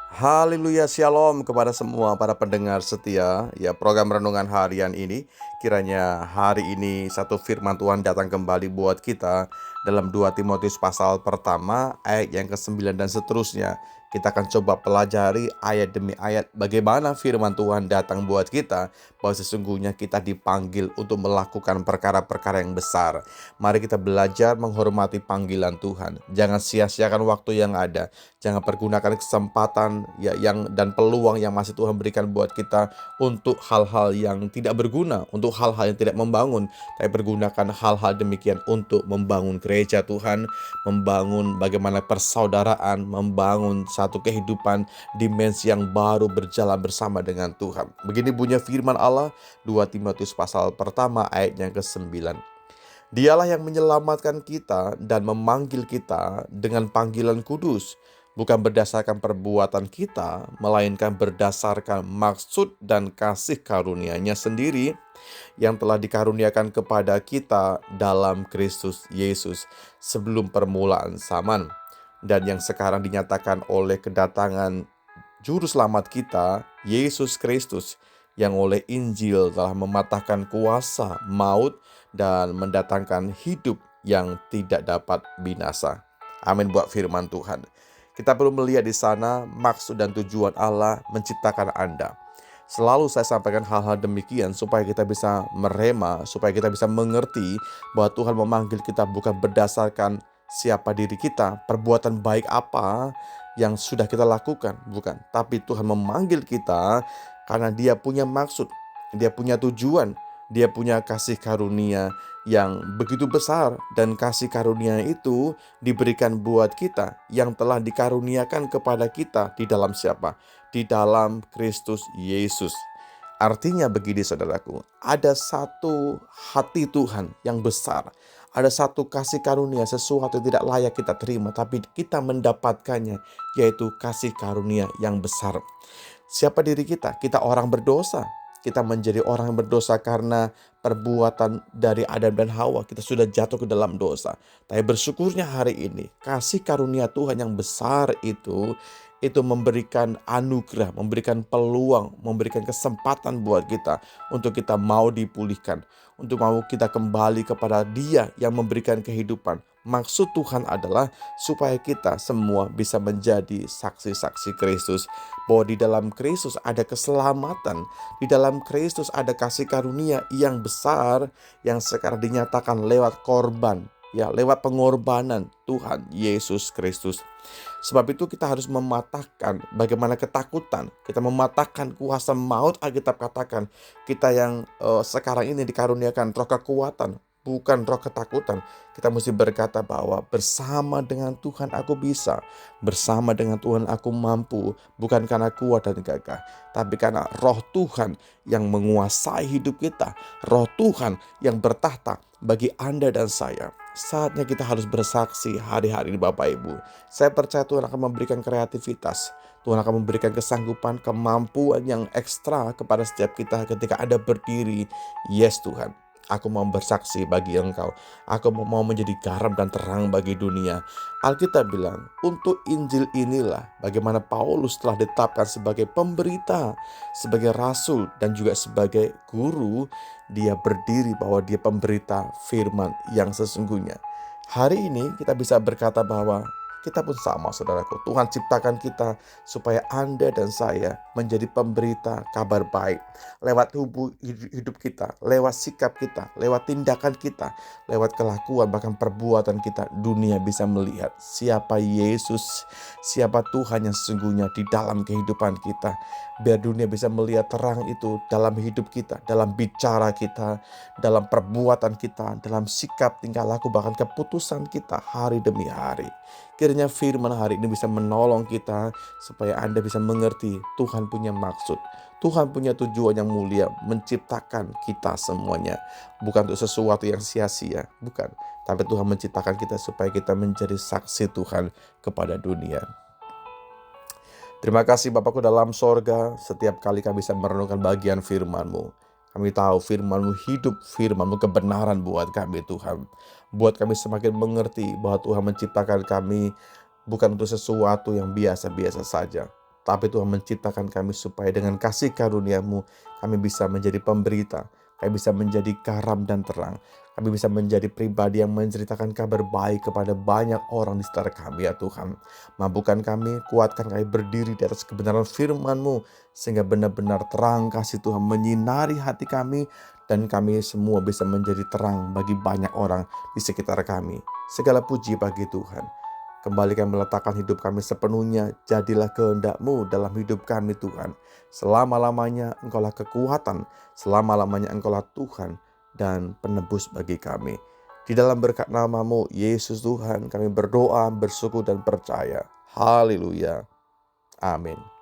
Haleluya, shalom kepada semua para pendengar setia. Ya, program renungan harian ini, kiranya hari ini satu firman Tuhan datang kembali buat kita dalam 2 Timotius pasal pertama ayat yang ke-9 dan seterusnya. Kita akan coba pelajari ayat demi ayat bagaimana firman Tuhan datang buat kita, bahwa sesungguhnya kita dipanggil untuk melakukan perkara-perkara yang besar. Mari kita belajar menghormati panggilan Tuhan. Jangan sia-siakan waktu yang ada. Jangan pergunakan kesempatan dan peluang yang masih Tuhan berikan buat kita untuk hal-hal yang tidak berguna, untuk hal-hal yang tidak membangun. Tapi pergunakan hal-hal demikian untuk membangun gereja Tuhan, membangun bagaimana persaudaraan, membangun satu kehidupan dimensi yang baru berjalan bersama dengan Tuhan. Begini bunyi firman Allah, 2 Timotius pasal pertama ayat yang ke-9. Dialah yang menyelamatkan kita dan memanggil kita dengan panggilan kudus, bukan berdasarkan perbuatan kita, melainkan berdasarkan maksud dan kasih karunia-Nya sendiri yang telah dikaruniakan kepada kita dalam Kristus Yesus sebelum permulaan zaman, dan yang sekarang dinyatakan oleh kedatangan Juru Selamat kita, Yesus Kristus, yang oleh Injil telah mematahkan kuasa maut dan mendatangkan hidup yang tidak dapat binasa. Amin buat firman Tuhan. Kita perlu melihat di sana maksud dan tujuan Allah menciptakan Anda. Selalu saya sampaikan hal-hal demikian supaya kita bisa merema, supaya kita bisa mengerti bahwa Tuhan memanggil kita bukan berdasarkan siapa diri kita, perbuatan baik apa yang sudah kita lakukan, bukan. Tapi Tuhan memanggil kita karena Dia punya maksud, Dia punya tujuan, Dia punya kasih karunia yang begitu besar, dan kasih karunia itu diberikan buat kita yang telah dikaruniakan kepada kita di dalam siapa? Di dalam Kristus Yesus. Artinya begini saudaraku, ada satu hati Tuhan yang besar, ada satu kasih karunia, sesuatu yang tidak layak kita terima, tapi kita mendapatkannya, yaitu kasih karunia yang besar. Siapa diri kita? Kita orang berdosa. Kita menjadi orang yang berdosa karena perbuatan dari Adam dan Hawa. Kita sudah jatuh ke dalam dosa. Tapi bersyukurnya hari ini, kasih karunia Tuhan yang besar itu memberikan anugerah, memberikan peluang, memberikan kesempatan buat kita untuk kita mau dipulihkan, untuk mau kita kembali kepada Dia yang memberikan kehidupan. Maksud Tuhan adalah supaya kita semua bisa menjadi saksi-saksi Kristus, bahwa di dalam Kristus ada keselamatan, di dalam Kristus ada kasih karunia yang besar yang sekarang dinyatakan lewat korban, lewat pengorbanan Tuhan Yesus Kristus. Sebab itu kita harus mematahkan bagaimana ketakutan, kita mematahkan kuasa maut. Alkitab katakan kita yang sekarang ini dikaruniakan roh kekuatan, bukan roh ketakutan. Kita mesti berkata bahwa bersama dengan Tuhan aku bisa, bersama dengan Tuhan aku mampu, bukan karena kuat dan gagah, tapi karena roh Tuhan yang menguasai hidup kita, roh Tuhan yang bertahta bagi Anda dan saya. Saatnya kita harus bersaksi hari-hari ini Bapak Ibu. Saya percaya Tuhan akan memberikan kreativitas, Tuhan akan memberikan kesanggupan, kemampuan yang ekstra kepada setiap kita ketika Anda berdiri. Yes Tuhan, aku mau bersaksi bagi Engkau. Aku mau menjadi garam dan terang bagi dunia. Alkitab bilang, untuk Injil inilah bagaimana Paulus telah ditetapkan sebagai pemberita, sebagai rasul, dan juga sebagai guru. Dia berdiri bahwa dia pemberita firman yang sesungguhnya. Hari ini kita bisa berkata bahwa kita pun sama saudaraku. Tuhan ciptakan kita supaya Anda dan saya menjadi pemberita kabar baik. Lewat hidup kita, lewat sikap kita, lewat tindakan kita, lewat kelakuan, bahkan perbuatan kita, dunia bisa melihat siapa Yesus, siapa Tuhan yang sesungguhnya di dalam kehidupan kita. Biar dunia bisa melihat terang itu dalam hidup kita, dalam bicara kita, dalam perbuatan kita, dalam sikap, tingkah laku, bahkan keputusan kita hari demi hari. Kiranya firman hari ini bisa menolong kita supaya Anda bisa mengerti Tuhan punya maksud, Tuhan punya tujuan yang mulia menciptakan kita semuanya. Bukan untuk sesuatu yang sia-sia, bukan. Tapi Tuhan menciptakan kita supaya kita menjadi saksi Tuhan kepada dunia. Terima kasih Bapakku dalam sorga, setiap kali kami bisa merenungkan bagian firman-Mu. Kami tahu firman-Mu hidup, firman-Mu kebenaran buat kami Tuhan. Buat kami semakin mengerti bahwa Tuhan menciptakan kami bukan untuk sesuatu yang biasa-biasa saja. Tapi Tuhan menciptakan kami supaya dengan kasih karunia-Mu kami bisa menjadi pemberita, kami bisa menjadi garam dan terang, kami bisa menjadi pribadi yang menceritakan kabar baik kepada banyak orang di sekitar kami ya Tuhan. Mampukan kami, kuatkan kami berdiri di atas kebenaran firman-Mu, sehingga benar-benar terang kasih Tuhan menyinari hati kami, dan kami semua bisa menjadi terang bagi banyak orang di sekitar kami. Segala puji bagi Tuhan. Kembali kami meletakkan hidup kami sepenuhnya. Jadilah kehendak-Mu dalam hidup kami Tuhan. Selama-lamanya Engkaulah kekuatan. Selama-lamanya Engkaulah Tuhan dan penebus bagi kami. Di dalam berkat nama-Mu Yesus Tuhan kami berdoa, bersyukur dan percaya. Haleluya. Amin.